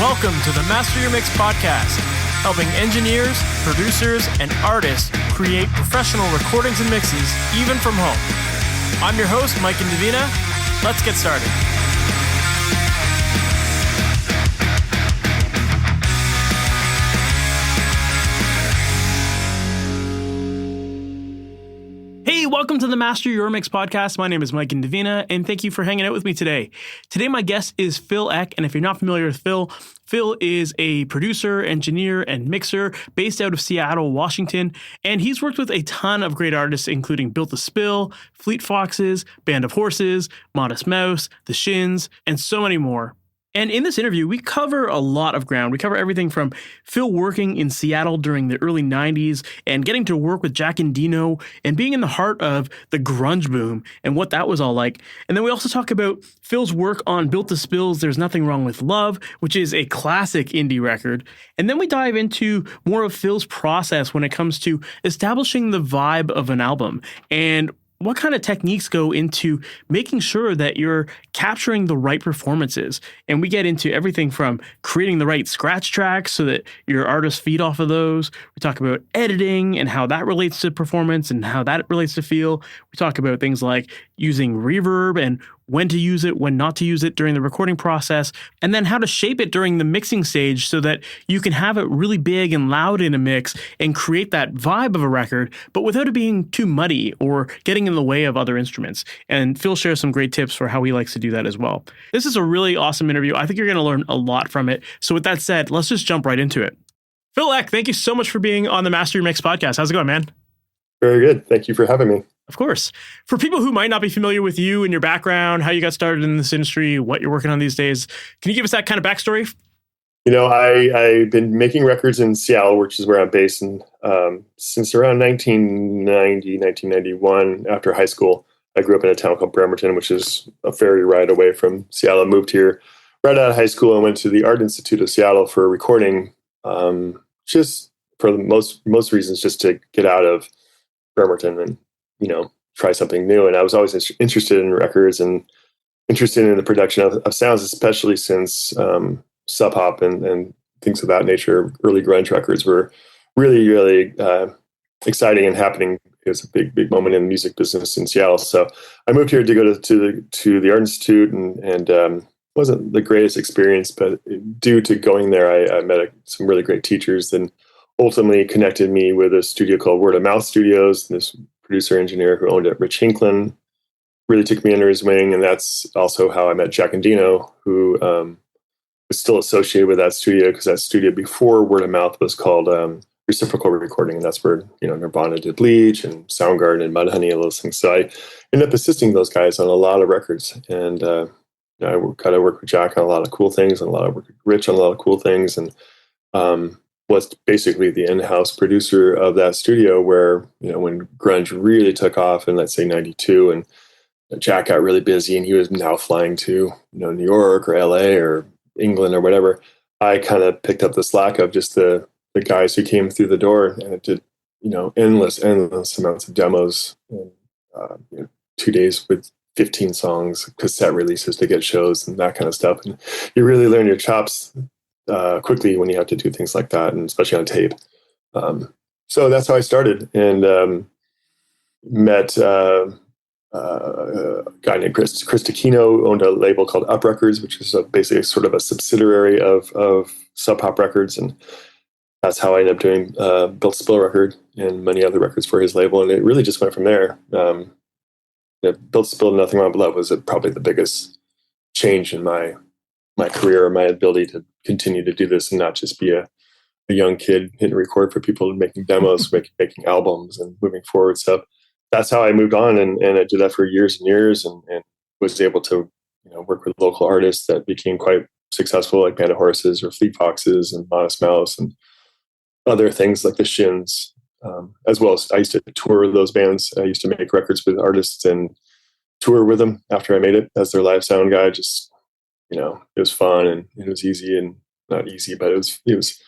Welcome to the Master Your Mix podcast, helping engineers, producers, and artists create professional recordings and mixes, even from home. I'm your host, Mike Endino. Let's get started. Hey, welcome to the Master Your Mix podcast. My name is Mike Endino, and thank you for hanging out with me today. Today, my guest is Phil Eck, and if you're not familiar with Phil, Phil is a producer, engineer, and mixer based out of Seattle, Washington, and he's worked with a ton of great artists, including Built to Spill, Fleet Foxes, Band of Horses, Modest Mouse, The Shins, and so many more. And in this interview, we cover a lot of ground. We cover everything from Phil working in Seattle during the early 90s and getting to work with Jack Endino and being in the heart of the grunge boom and what that was all like. And then we also talk about Phil's work on Built to Spill's There's Nothing Wrong with Love, which is a classic indie record. And then we dive into more of Phil's process when it comes to establishing the vibe of an album and what kind of techniques go into making sure that you're capturing the right performances. And we get into everything from creating the right scratch tracks so that your artists feed off of those. We talk about editing and how that relates to performance and how that relates to feel. We talk about things like using reverb and when to use it, when not to use it during the recording process, and then how to shape it during the mixing stage so that you can have it really big and loud in a mix and create that vibe of a record, but without it being too muddy or getting in the way of other instruments. And Phil shares some great tips for how he likes to do that as well. This is a really awesome interview. I think you're going to learn a lot from it. So with that said, let's just jump right into it. Phil Eck, thank you so much for being on the Master Your Mix podcast. How's it going, man? Very good. Thank you for having me. Of course. For people who might not be familiar with you and your background, how you got started in this industry, what you're working on these days, can you give us that kind of backstory? You know, I've been making records in Seattle, which is where I'm based, and since around 1991, after high school. I grew up in a town called Bremerton, which is a ferry ride away from Seattle. I moved here right out of high school and went to the Art Institute of Seattle for recording, just for the most reasons, just to get out of Bremerton and, you know, try something new. And I was always interested in records and interested in the production of sounds, especially since sub hop and things of that nature. Early grunge records were really exciting and happening. It was a big moment in the music business in Seattle. So I moved here to go to the Art Institute, and wasn't the greatest experience, but due to going there, I met some really great teachers, and ultimately connected me with a studio called Word of Mouth Studios. This producer engineer who owned it, Rich Hinklin, really took me under his wing, and that's also how I met Jack Endino, who was still associated with that studio, because that studio before Word of Mouth was called Reciprocal Recording, and that's where, you know, Nirvana did Bleach and Soundgarden and Mudhoney and all those things. So I ended up assisting those guys on a lot of records, and I got to work with Jack on a lot of cool things, and a lot of work with Rich on a lot of cool things, and was basically the in-house producer of that studio, where, you know, when grunge really took off in, let's say, 92, and Jack got really busy and he was now flying to, you know, New York or LA or England or whatever, I kind of picked up the slack of just the guys who came through the door, and it did, you know, endless amounts of demos, and 2 days with 15 songs, cassette releases to get shows and that kind of stuff. And you really learn your chops quickly when you have to do things like that, and especially on tape. So that's how I started, and met a guy named Chris Taquino, who owned a label called Up Records, which is basically sort of a subsidiary of Sub Pop Records, and that's how I ended up doing Built to Spill record and many other records for his label, and it really just went from there. Built to Spill Nothing Wrong with Love was probably the biggest change in my career, my ability to continue to do this and not just be a young kid hitting record for people and making demos, making albums and moving forward. So that's how I moved on, and I did that for years and years, and was able to, you know, work with local artists that became quite successful, like Band of Horses or Fleet Foxes and Modest Mouse and other things like the Shins, as well as I used to tour with those bands. I used to make records with artists and tour with them after I made it as their live sound guy. Just, you know, it was fun, and it was easy, and not easy, but it was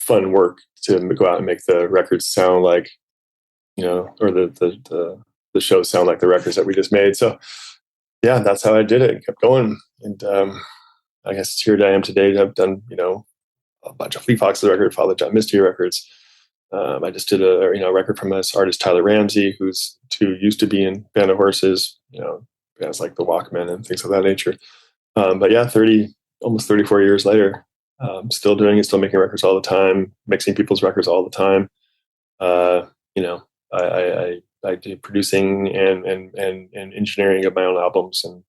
fun work to go out and make the records sound like, you know, or the shows sound like the records that we just made. So yeah, that's how I did it. Kept going, and I guess here I am today. I've done, a bunch of Fleet Foxes record, Father John Misty records. I just did a record from this artist Tyler Ramsey, who used to be in Band of Horses, bands like the Walkmen and things of that nature. But yeah, almost 34 years later, still doing it, still making records all the time, mixing people's records all the time. I do producing and engineering of my own albums, and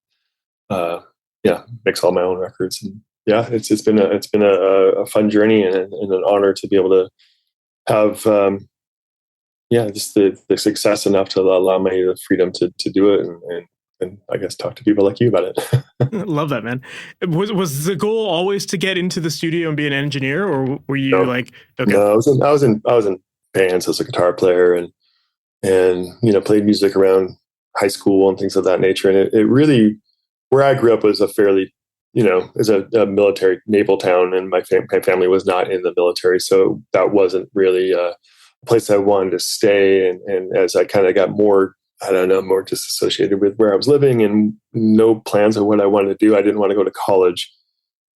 mix all my own records. And yeah, it's been a fun journey and an honor to be able to have just the success enough to allow me the freedom to do it and I guess talk to people like you about it. Love that, man. Was the goal always to get into the studio and be an engineer, or were you okay? No, I was in bands as a guitar player and played music around high school and things of that nature. And it really, where I grew up was a fairly, is a military naval town, and my family was not in the military, so that wasn't really a place I wanted to stay. And as I kind of got more disassociated with where I was living and no plans of what I wanted to do, I didn't want to go to college.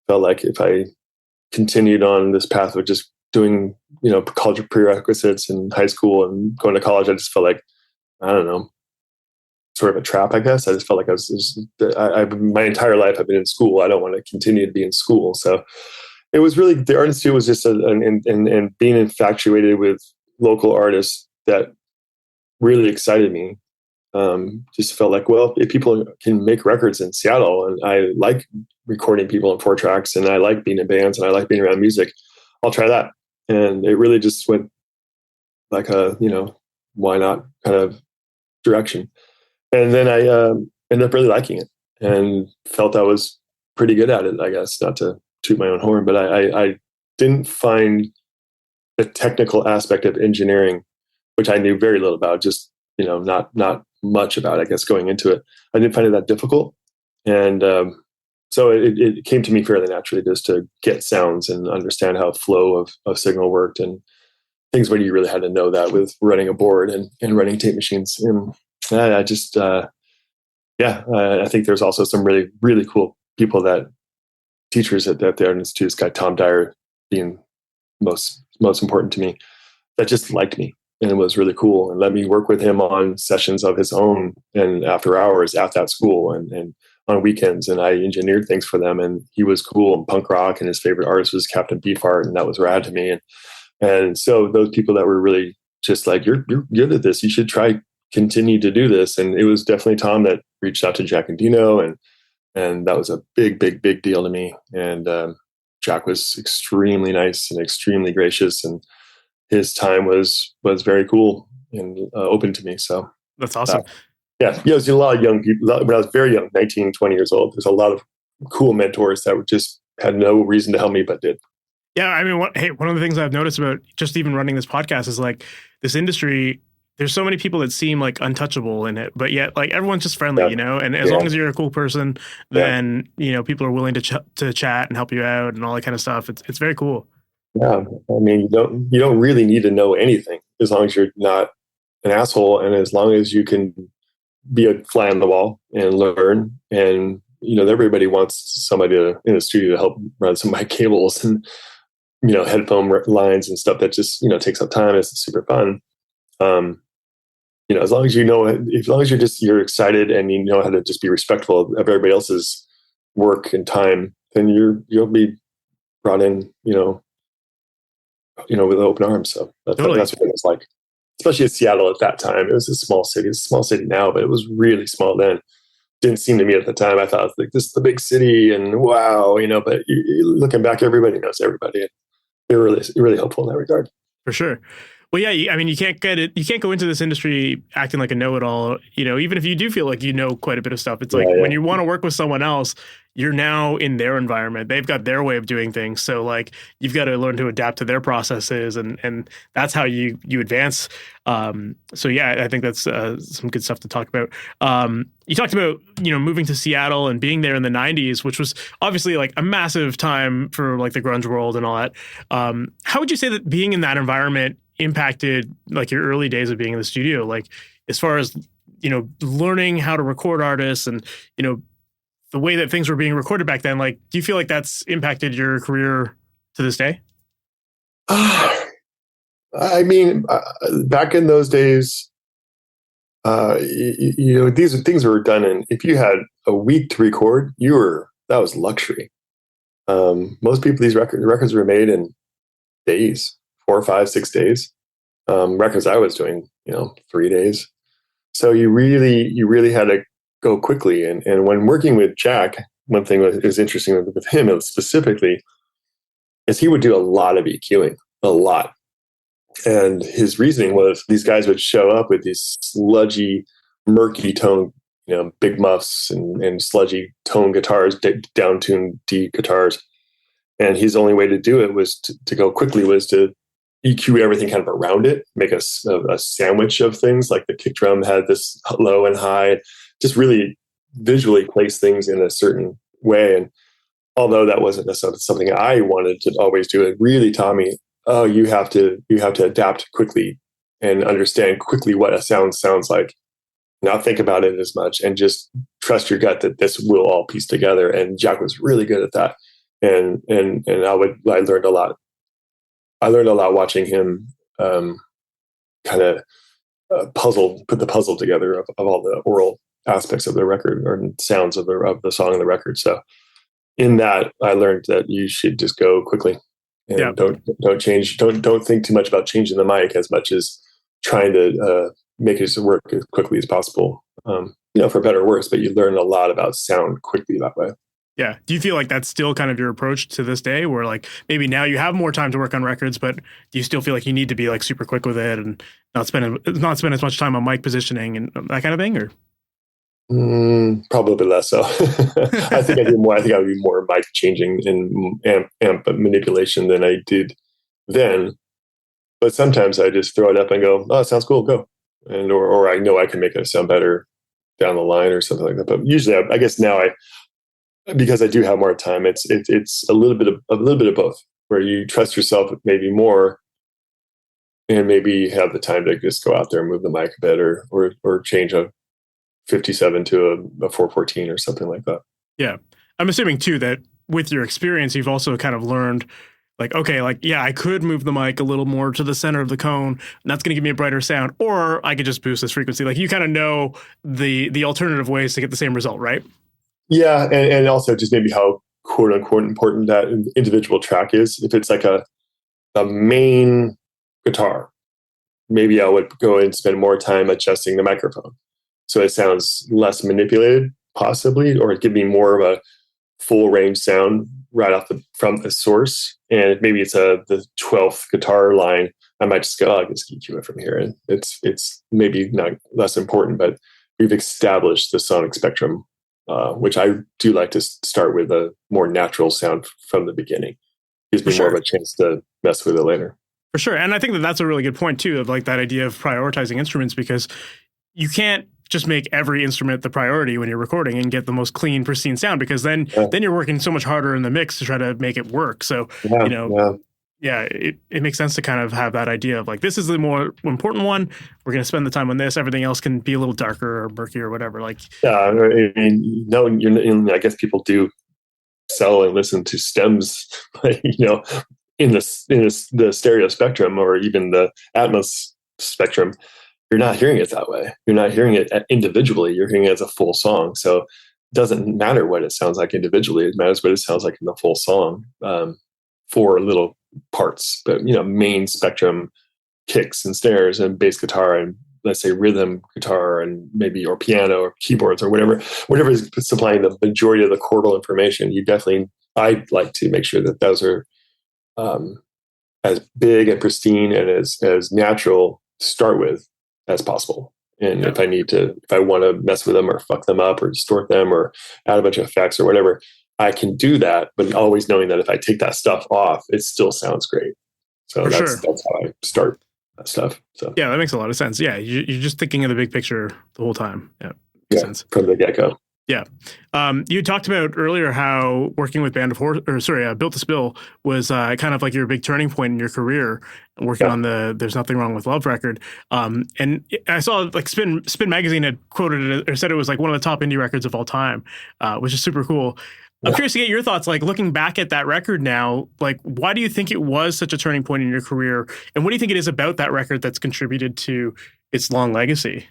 Felt like if I continued on this path of just doing, college prerequisites in high school and going to college, I just felt like, I don't know, sort of a trap, I guess. I just felt like my entire life I've been in school. I don't want to continue to be in school. So it was really, the Art Institute was just, and being infatuated with local artists that really excited me. Just felt like, well, if people can make records in Seattle, and I like recording people in 4-tracks, and I like being in bands, and I like being around music, I'll try that. And it really just went like a, why not kind of direction. And then I ended up really liking it and felt I was pretty good at it, I guess, not to toot my own horn, but I didn't find the technical aspect of engineering, which I knew very little about, just, not much about, I guess, going into it. I didn't find it that difficult. And so it came to me fairly naturally just to get sounds and understand how flow of signal worked and things when you really had to know that with running a board and running tape machines. And I just, I think there's also some really, really cool people teachers at the Art Institute, this guy, Tom Dyer, being most important to me, that just liked me. And it was really cool and let me work with him on sessions of his own and after hours at that school and on weekends. And I engineered things for them, and he was cool and punk rock, and his favorite artist was Captain Beefheart, and that was rad to me. And so those people that were really just like, you're good at this, you should continue to do this. And it was definitely Tom that reached out to Jack Endino, and that was a big deal to me. And Jack was extremely nice and extremely gracious, and his time was very cool and open to me. So that's awesome. There's a lot of young people. When I was very young, 19, 20 years old, there's a lot of cool mentors that just had no reason to help me, but did. Yeah, I mean, one of the things I've noticed about just even running this podcast is like this industry, there's so many people that seem like untouchable in it, but yet like everyone's just friendly, and as long as you're a cool person, then, people are willing to chat and help you out and all that kind of stuff. It's very cool. Yeah. I mean, you don't really need to know anything as long as you're not an asshole. And as long as you can be a fly on the wall and learn. And, everybody wants somebody in the studio to help run some of my cables and, headphone lines and stuff that just, takes up time. It's super fun. As long as you're excited and you know how to just be respectful of everybody else's work and time, then you'll be brought in, with open arms. So that's what it was like, especially in Seattle at that time. It was a small city. It's a small city now, but it was really small then. Didn't seem to me at the time. I thought, like, this is the big city and wow, but looking back, everybody knows everybody. They're really helpful in that regard. For sure. Well, yeah, I mean, you can't go into this industry acting like a know-it-all, even if you do feel like you know quite a bit of stuff. It's like when you want to work with someone else, you're now in their environment. They've got their way of doing things. So like you've got to learn to adapt to their processes and that's how you advance. So yeah, I think that's some good stuff to talk about. You talked about, moving to Seattle and being there in the 90s, which was obviously like a massive time for like the grunge world and all that. How would you say that being in that environment impacted like your early days of being in the studio, like as far as learning how to record artists and the way that things were being recorded back then, like, do you feel like that's impacted your career to this day? I mean, back in those days, these are things that were done in. If you had a week to record, that was luxury. Most people, these records were made in days, 4, 5, 6 days. Records I was doing, 3 days. So you really had to go quickly. And when working with Jack, one thing that was interesting with him specifically is he would do a lot of EQing, a lot. And his reasoning was these guys would show up with these sludgy, murky tone, big muffs and sludgy tone guitars, down-tuned D guitars. And his only way to do it was to go quickly was to EQ everything kind of around it, make a sandwich of things. Like the kick drum had this low and high, just really visually place things in a certain way. And although that wasn't necessarily something I wanted to always do, it really taught me, oh, you have to adapt quickly and understand quickly what a sound sounds like. Not think about it as much and just trust your gut that this will all piece together. And Jack was really good at that. And I learned a lot. I learned a lot watching him kind of put the puzzle together of all the oral aspects of the record or sounds of the song and the record. So in that, I learned that you should just go quickly and don't change. Don't think too much about changing the mic as much as trying to make it work as quickly as possible. For better or worse, but you learn a lot about sound quickly that way. Yeah. Do you feel like that's still kind of your approach to this day, where like maybe now you have more time to work on records, but do you still feel like you need to be like super quick with it and not spend as much time on mic positioning and that kind of thing? Or probably less so. I think I do more. I think I would be more mic changing and amp manipulation than I did then. But sometimes I just throw it up and go, "Oh, it sounds cool, go," and or I know I can make it sound better down the line or something like that. But usually, I guess now because I do have more time, it's a little bit of both, where you trust yourself maybe more, and maybe have the time to just go out there and move the mic a bit, or change a 57 to a 414 or something like that. Yeah, I'm assuming too that with your experience, you've also kind of learned, like, okay, like, yeah, I could move the mic a little more to the center of the cone, and that's going to give me a brighter sound, or I could just boost this frequency. Like, you kind of know the alternative ways to get the same result, right? Yeah, and also just maybe how quote unquote important that individual track is. If it's like a main guitar, maybe I would go and spend more time adjusting the microphone so it sounds less manipulated, possibly, or give me more of a full range sound right from the source. And maybe it's the 12th guitar line. I might just go, I'll just EQ it from here, and it's maybe not less important, but we've established the sonic spectrum. Which I do like to start with a more natural sound from the beginning. Gives me more of a chance to mess with it later. For sure. And I think that that's a really good point too, of like that idea of prioritizing instruments, because you can't just make every instrument the priority when you're recording and get the most clean, pristine sound, because then you're working so much harder in the mix to try to make it work. So, it makes sense to kind of have that idea of like, this is the more important one. We're going to spend the time on this. Everything else can be a little darker or murky or whatever. Like, I mean, I guess people do sell and listen to stems, in the stereo spectrum or even the Atmos spectrum. You're not hearing it that way. You're not hearing it individually. You're hearing it as a full song. So it doesn't matter what it sounds like individually. It matters what it sounds like in the full song. For little parts, but main spectrum, kicks and snares and bass guitar and let's say rhythm guitar and maybe or piano or keyboards or whatever is supplying the majority of the chordal information. I'd like to make sure that those are as big and pristine and as natural to start with as possible. And if I want to mess with them or fuck them up or distort them or add a bunch of effects or whatever, I can do that, but always knowing that if I take that stuff off, it still sounds great. So that's how I start that stuff. So yeah, that makes a lot of sense. Yeah, you're just thinking of the big picture the whole time. Yeah, makes sense. From the get-go. Yeah. You talked about earlier how working with Built to Spill was kind of like your big turning point in your career, working Yeah. on the There's Nothing Wrong with Love record. And I saw like Spin Magazine had quoted it or said it was like one of the top indie records of all time, which is super cool. I'm Yeah. curious to get your thoughts, like looking back at that record now, like why do you think it was such a turning point in your career? And what do you think it is about that record that's contributed to its long legacy?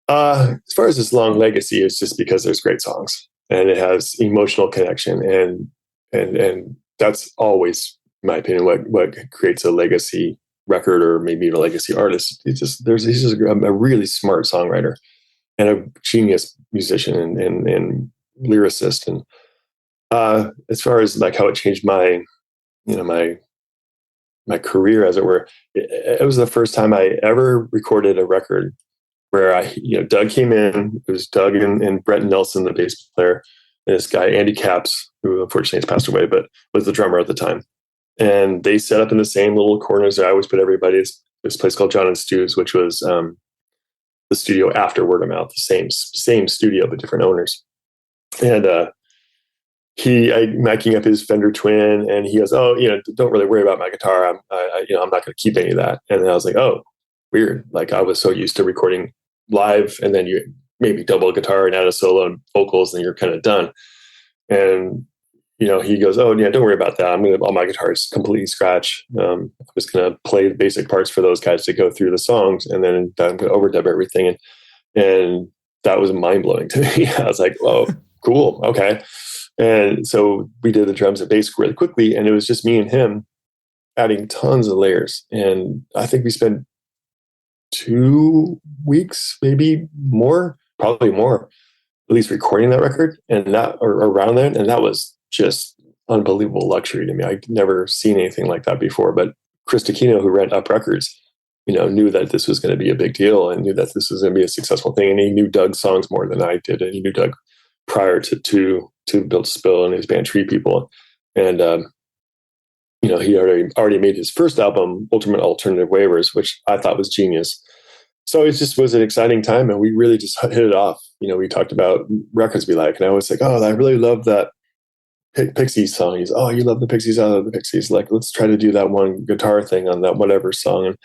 As far as this long legacy, it's just because there's great songs and it has emotional connection, and that's always, in my opinion, what creates a legacy record or maybe a legacy artist. It's just he's just a really smart songwriter and a genius musician and lyricist. And as far as like how it changed my my career, as it were, it was the first time I ever recorded a record where Doug came in. It was Doug and Brett Nelson, the bass player, and this guy, Andy Capps, who unfortunately has passed away, but was the drummer at the time. And they set up in the same little corners that I always put everybody. This place called John and Stu's, which was the studio after Word of Mouth, the same studio, but different owners. And I'm miking up his Fender Twin, and he goes, "Oh, don't really worry about my guitar. I'm not going to keep any of that." And then I was like, "Oh, weird." Like I was so used to recording live, and then you maybe double a guitar and add a solo and vocals, and you're kind of done. And he goes, "Oh yeah, don't worry about that. All my guitars completely scratch. I'm just gonna play the basic parts for those guys to go through the songs, and then I'm gonna overdub everything." And that was mind blowing to me. I was like, "Oh, cool, okay." And so we did the drums and bass really quickly, and it was just me and him adding tons of layers. And I think we spent 2 weeks, maybe more, probably more, at least recording that record and that or around then. And that was just unbelievable luxury to me. I'd never seen anything like that before. But Chris Takino, who ran Up Records, knew that this was going to be a big deal and knew that this was going to be a successful thing. And he knew Doug's songs more than I did. And he knew Doug prior to Built to Spill and his band Tree People. And he already made his first album, Ultimate Alternative Waivers, which I thought was genius. So it just was an exciting time, and we really just hit it off. We talked about records we like, and I was like, "Oh, I really love that Pixies song." He's, "Oh, you love the Pixies? I love the Pixies. Like, let's try to do that one guitar thing on that whatever song." And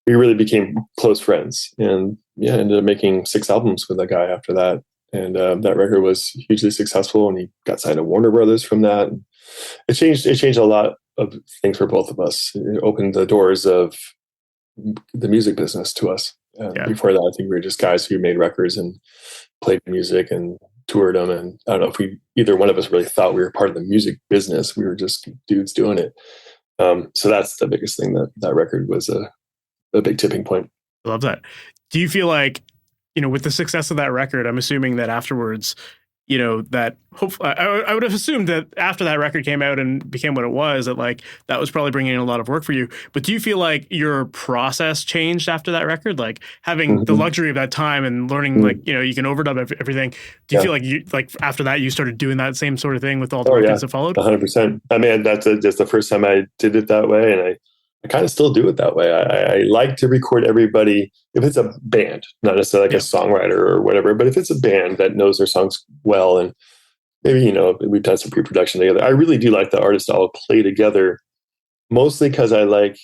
we really became close friends, and ended up making 6 albums with that guy after that. And that record was hugely successful, and he got signed to Warner Brothers from that. And it changed a lot of things for both of us. It opened the doors of the music business to us. Before that, I think we were just guys who made records and played music and toured them. And I don't know if either one of us really thought we were part of the music business. We were just dudes doing it. So that's the biggest thing. That record was a big tipping point. I love that. Do you feel like, with the success of that record, I'm assuming that afterwards, that hopefully, I would have assumed that after that record came out and became what it was, that was probably bringing in a lot of work for you. But do you feel like your process changed after that record? Like having the luxury of that time and learning, you can overdub everything. Do you feel like after that, you started doing that same sort of thing with all the records that followed? 100%. I mean, that's just the first time I did it that way. And I kind of still do it that way. I like to record everybody, if it's a band, not necessarily like a songwriter or whatever, but if it's a band that knows their songs well, and maybe, we've done some pre-production together. I really do like the artists to all play together, mostly because I like,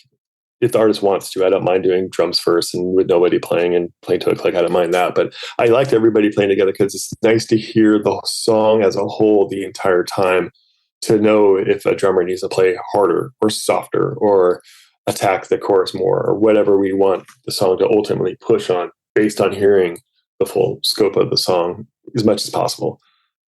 if the artist wants to, I don't mind doing drums first and with nobody playing and playing to a click. I don't mind that. But I like everybody playing together because it's nice to hear the song as a whole the entire time, to know if a drummer needs to play harder or softer or attack the chorus more or whatever we want the song to ultimately push on, based on hearing the full scope of the song as much as possible.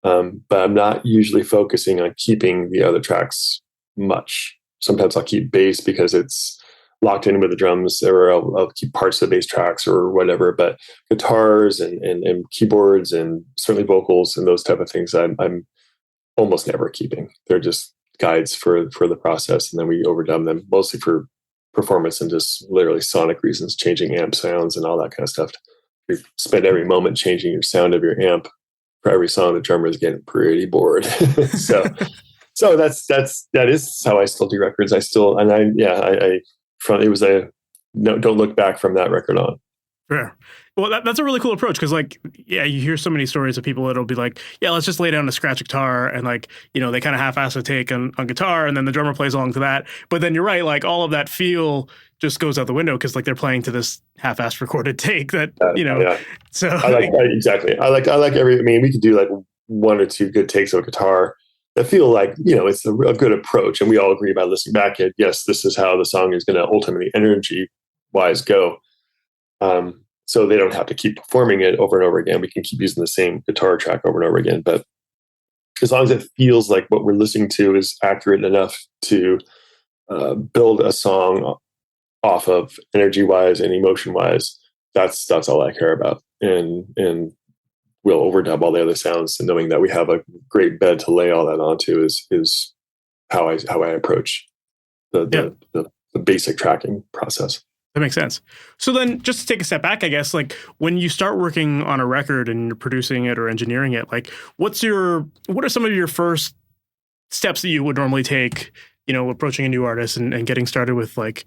But I'm not usually focusing on keeping the other tracks much. Sometimes I'll keep bass because it's locked in with the drums, or I'll keep parts of the bass tracks or whatever. But guitars and keyboards and certainly vocals and those type of things, I'm almost never keeping. They're just guides for the process, and then we overdub them mostly for performance and just literally sonic reasons, changing amp sounds and all that kind of stuff. You spend every moment changing your sound of your amp for every song. The drummer is getting pretty bored. so that is how I still do records. It was don't look back from that record on. Sure. Well, that's a really cool approach because, like, yeah, you hear so many stories of people that'll be like, yeah, let's just lay down a scratch guitar and, like, you know, they kind of half-ass a take on guitar and then the drummer plays along to that. But then you're right, like, all of that feel just goes out the window because, like, they're playing to this half-assed recorded take that, you know, Yeah. so. Exactly. I like I mean, we could do like one or two good takes of a guitar that feel like, you know, it's a good approach. And we all agree by listening back at, yes, this is how the song is going to ultimately energy wise go. So they don't have to keep performing it over and over again. We can keep using the same guitar track over and over again. But as long as it feels like what we're listening to is accurate enough to build a song off of energy wise and emotion wise, that's all I care about. And we'll overdub all the other sounds, and knowing that we have a great bed to lay all that onto is how I approach the basic tracking process. That makes sense. So then just to take a step back, I guess, like when you start working on a record and you're producing it or engineering it, like what are some of your first steps that you would normally take, you know, approaching a new artist and getting started with like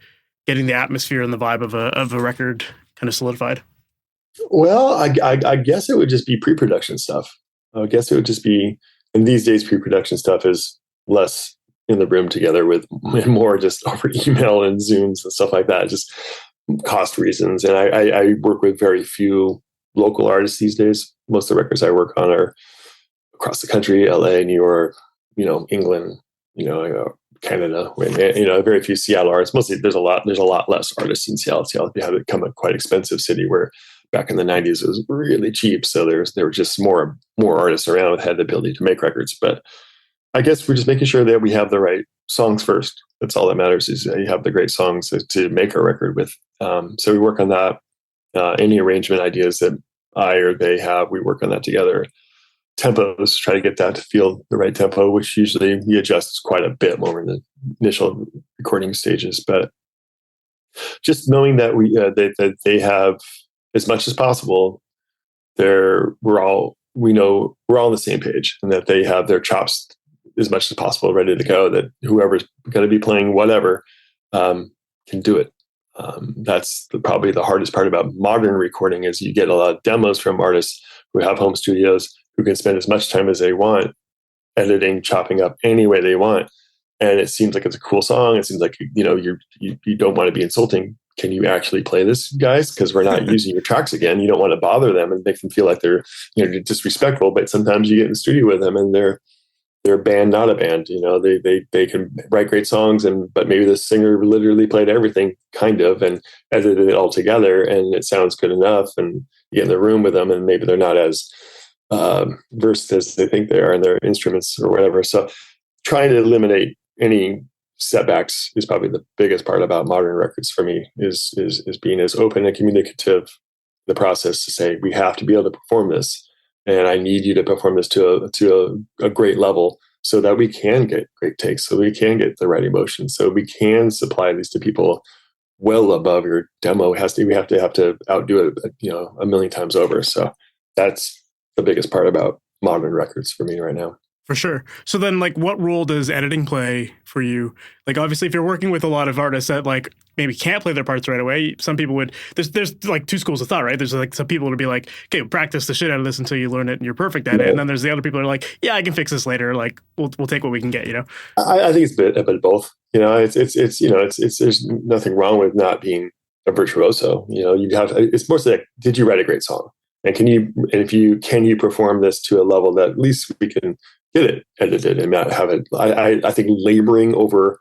getting the atmosphere and the vibe of a record kind of solidified? Well, I guess it would just be pre-production stuff. I guess it would just be, and these days pre-production stuff is less in the room together with more just over email and Zooms and stuff like that, just cost reasons. And I work with very few local artists these days. Most of the records I work on are across the country, LA, New York, you know, England, you know, Canada, you know, very few Seattle artists. Mostly there's a lot less artists in Seattle. Seattle had become a quite expensive city where back in the 90s it was really cheap. So there were just more artists around that had the ability to make records. But I guess we're just making sure that we have the right songs first. That's all that matters, is you have the great songs to make a record with. So we work on that. Any arrangement ideas that I or they have, we work on that together. Tempos, try to get that to feel the right tempo, which usually we adjust quite a bit when we're in the initial recording stages. But just knowing that that they have as much as possible, we're all on the same page, and that they have their chops as much as possible ready to go, that whoever's going to be playing whatever can do it. That's probably the hardest part about modern recording, is you get a lot of demos from artists who have home studios who can spend as much time as they want editing, chopping up any way they want. And it seems like it's a cool song. It seems like, you know, you don't want to be insulting. Can you actually play this, guys? Because we're not using your tracks again. You don't want to bother them and make them feel like they're, you know, disrespectful. But sometimes you get in the studio with them and they're a band, not a band. You know, they can write great songs, but maybe the singer literally played everything kind of and edited it all together, and it sounds good enough. And you get in the room with them, and maybe they're not as versed as they think they are in their instruments or whatever. So trying to eliminate any setbacks is probably the biggest part about modern records for me, is being as open and communicative the process, to say, we have to be able to perform this, and I need you to perform this to a great level, so that we can get great takes, so we can get the right emotion, so we can supply these to people well above your demo. We have to outdo it, you know, a million times over. So that's the biggest part about modern records for me right now. For sure. So then, like, what role does editing play for you? Like, obviously, if you're working with a lot of artists that, like, maybe can't play their parts right away, some people would, there's like two schools of thought, right? There's like some people would be like, okay, practice the shit out of this until you learn it and you're perfect at it. And then there's the other people who are like, yeah, I can fix this later. Like, we'll take what we can get, you know? I think it's a bit of both. You know, it's you know, it's there's nothing wrong with not being a virtuoso. You know, it's mostly like, did you write a great song? And can you perform this to a level that at least we can get it edited and not have it. I think laboring over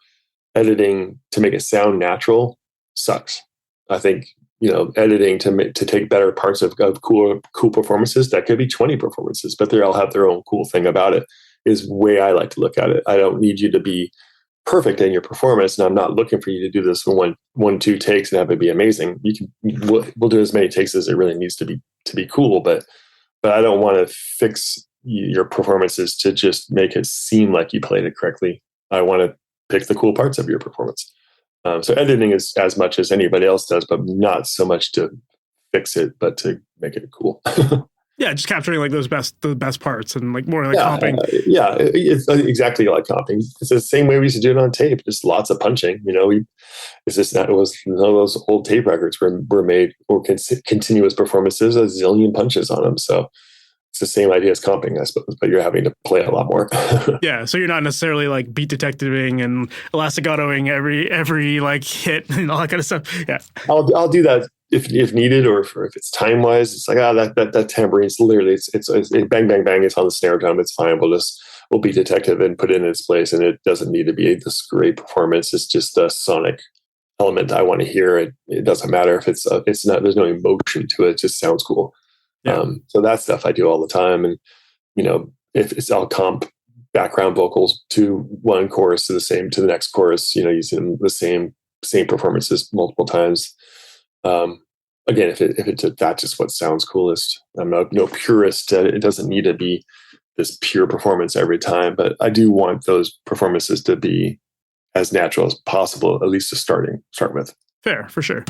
editing to make it sound natural sucks. I think, you know, editing to take better parts of cool performances, that could be 20 performances, but they all have their own cool thing about it, is the way I like to look at it. I don't need you to be perfect in your performance, and I'm not looking for you to do this in one, two takes and have it be amazing. We'll do as many takes as it really needs to be cool, but I don't want to fix your performances to just make it seem like you played it correctly. I want to pick the cool parts of your performance. So editing is as much as anybody else does, but not so much to fix it, but to make it cool. Yeah, just capturing like the best parts and like more like Yeah, comping. it's exactly like comping. It's the same way we used to do it on tape. Just lots of punching. It's just not. It was none of those old tape records were made or continuous performances. A zillion punches on them. So it's the same idea as comping, I suppose, but you're having to play a lot more. Yeah, so you're not necessarily like beat detectiving and elastic autoing every like hit and all that kind of stuff. Yeah, I'll do that if needed, or if it's time wise. It's like that tambourine is literally it's bang bang bang. It's on the snare drum. It's fine. We'll be detective and put it in its place, and it doesn't need to be this great performance. It's just a sonic element I want to hear. It doesn't matter if it's not. There's no emotion to it. It just sounds cool. yeah. So that stuff I do all the time, and if it's I'll comp background vocals to one chorus to the next chorus, using the same performances multiple times. Again, if that's just what sounds coolest. I'm no purist. It doesn't need to be this pure performance every time, but I do want those performances to be as natural as possible, at least to start with. Fair, for sure.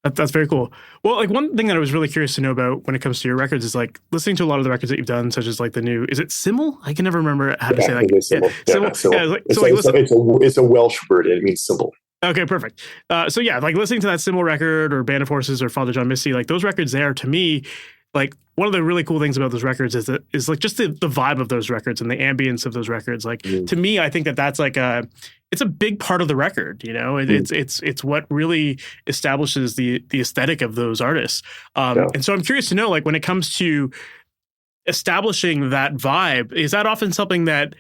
That's very cool. Well, like one thing that I was really curious to know about when it comes to your records is like listening to a lot of the records that you've done, such as like the new, is it Simmel? I can never remember how to say like Symbol. Simmel. It's a Welsh word and it means symbol. Okay, perfect. So yeah, like listening to that Simmel record or Band of Horses or Father John Misty, like those records there to me, like one of the really cool things about those records is like just the vibe of those records and the ambience of those records. Like to me, I think that's like it's a big part of the record. It's what really establishes the aesthetic of those artists. And so I'm curious to know, like when it comes to establishing that vibe, is that often something that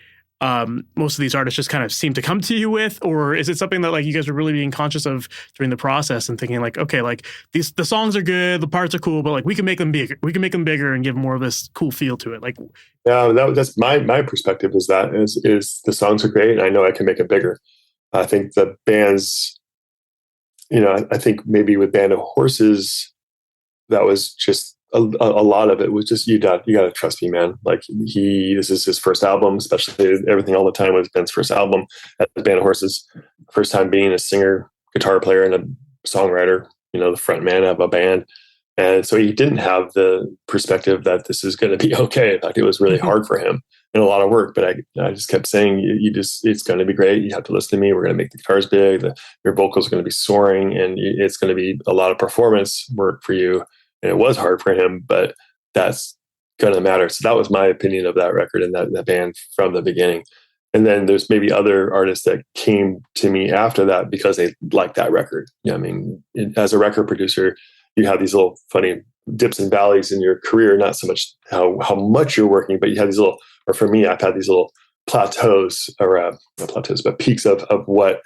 most of these artists just kind of seem to come to you with, or is it something that like you guys are really being conscious of during the process and thinking like, okay, like the songs are good, the parts are cool, but like we can make them bigger and give more of this cool feel to it. Like, yeah, that's my perspective is the songs are great and I know I can make it bigger. I think the bands, I think maybe with Band of Horses, that was just a lot of it was just you got to trust me, man. Like this is his first album, especially Everything All the Time was Ben's first album at the Band of Horses. First time being a singer, guitar player, and a songwriter. The front man of a band, and so he didn't have the perspective that this is going to be okay. Like it was really hard for him and a lot of work. But I just kept saying, it's going to be great. You have to listen to me. We're going to make the guitars big. Your vocals are going to be soaring, and it's going to be a lot of performance work for you. And it was hard for him, but that's going to matter. So that was my opinion of that record and that band from the beginning. And then there's maybe other artists that came to me after that because they liked that record. As a record producer, you have these little funny dips and valleys in your career, not so much how much you're working, but you have these little, or for me, I've had these little plateaus, or not plateaus, but peaks of what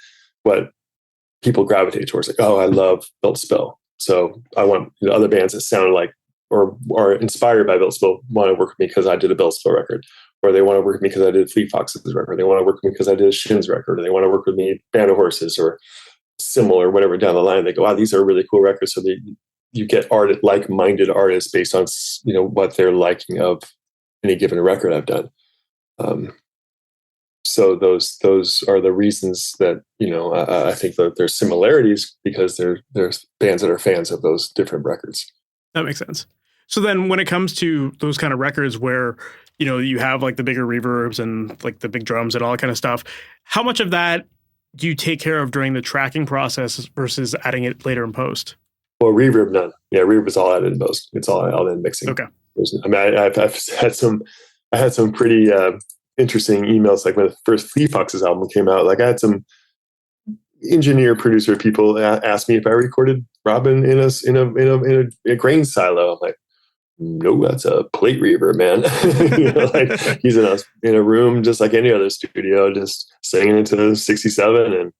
people gravitate towards. Like, oh, I love Built to Spill. So I want other bands that sound like or are inspired by Built to Spill want to work with me because I did a Built to Spill record, or they want to work with me because I did Fleet Foxes record. They want to work with me because I did a Shins record, or they want to work with me Band of Horses or similar, whatever down the line. They go, wow, these are really cool records. So you get like-minded artists based on what they're liking of any given record I've done. So those are the reasons that I think that there's similarities because there's bands that are fans of those different records. That makes sense. So then when it comes to those kind of records where you have like the bigger reverbs and like the big drums and all that kind of stuff, how much of that do you take care of during the tracking process versus adding it later in post? Well, reverb, none. Yeah, reverb is all added in post. It's all in mixing. Okay. I've had some pretty interesting emails, like when the first Fleet Foxes album came out. Like I had some engineer producer people ask me if I recorded Robin in a grain silo. I'm like, no, that's a plate reverb, man. Like he's in a room just like any other studio, just singing into 67 and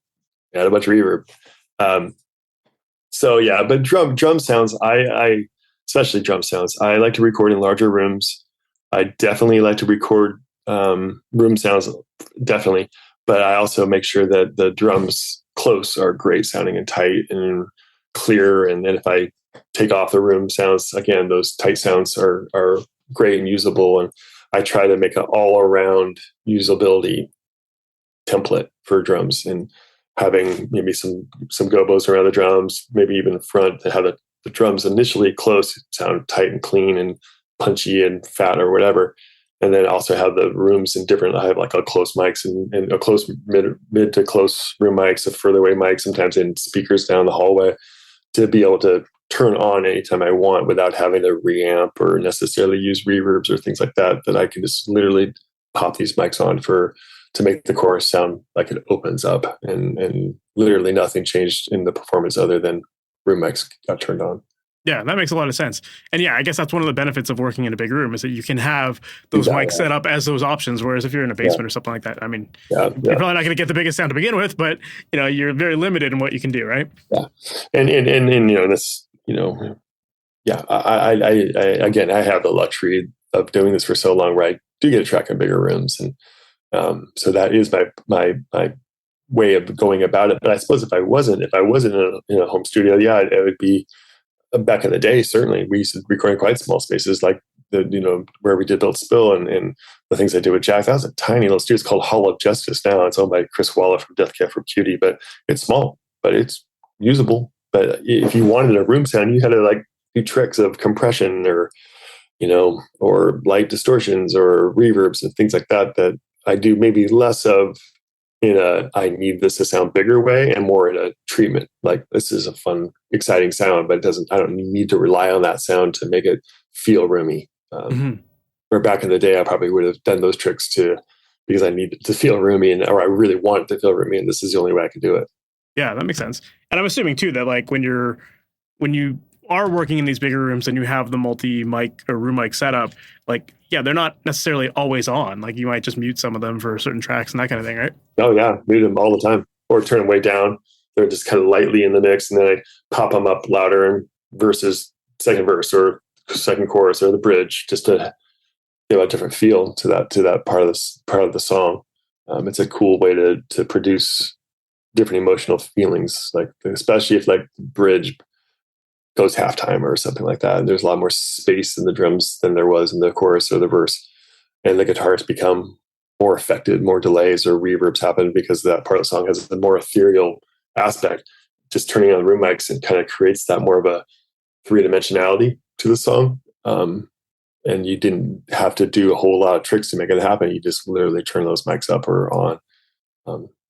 had a bunch of reverb. So yeah, but drum sounds, I especially drum sounds, I like to record in larger rooms. I definitely like to record room sounds, definitely, but I also make sure that the drums close are great sounding and tight and clear. And then if I take off the room sounds, again, those tight sounds are great and usable. And I try to make an all around usability template for drums, and having maybe some gobos around the drums, maybe even the front, to have the drums initially close, sound tight and clean, and punchy and fat or whatever. And then also have the rooms in different, I have like a close mics and a close mid to close room mics, a further away mic, sometimes in speakers down the hallway, to be able to turn on anytime I want without having to reamp or necessarily use reverbs or things like that, that I can just literally pop these mics on to make the chorus sound like it opens up, and literally nothing changed in the performance other than room mics got turned on. Yeah, that makes a lot of sense. And yeah, I guess that's one of the benefits of working in a big room is that you can have those mics set up as those options. Whereas if you're in a basement or something like that, I mean, you're probably not going to get the biggest sound to begin with, but you're very limited in what you can do, right? Yeah, and this, I again, I have the luxury of doing this for so long, where I do get a track in bigger rooms, and so that is my way of going about it. But I suppose if I wasn't in a home studio, it would be. Back in the day, certainly we used to record in quite small spaces, like where we did Build Spill and the things I did with Jack. That was a tiny little studio. It's called Hall of Justice now. It's owned by Chris Walla from Death Cab for Cutie, but it's small, but it's usable. But if you wanted a room sound, you had to like do tricks of compression or light distortions or reverbs and things like that I do maybe less of in a I need this to sound bigger way, and more in a treatment. Like, this is a fun, exciting sound, but I don't need to rely on that sound to make it feel roomy. Where back in the day, I probably would have done those tricks because I needed to feel roomy, or I really wanted to feel roomy, and this is the only way I could do it. Yeah, that makes sense. And I'm assuming too that like when you are working in these bigger rooms and you have the multi-mic or room mic setup, like, yeah, they're not necessarily always on. Like, you might just mute some of them for certain tracks and that kind of thing, right? Oh yeah, mute them all the time, or turn them way down. They're just kind of lightly in the mix, and then I pop them up louder and versus second verse or second chorus or the bridge, just to give a different feel to that part of the song. It's a cool way to produce different emotional feelings, like especially if like the bridge goes halftime or something like that, and there's a lot more space in the drums than there was in the chorus or the verse, and the guitars become more affected, more delays or reverbs happen because that part of the song has a more ethereal aspect. Just turning on the room mics and kind of creates that more of a three-dimensionality to the song, and you didn't have to do a whole lot of tricks to make it happen. You just literally turn those mics up or on.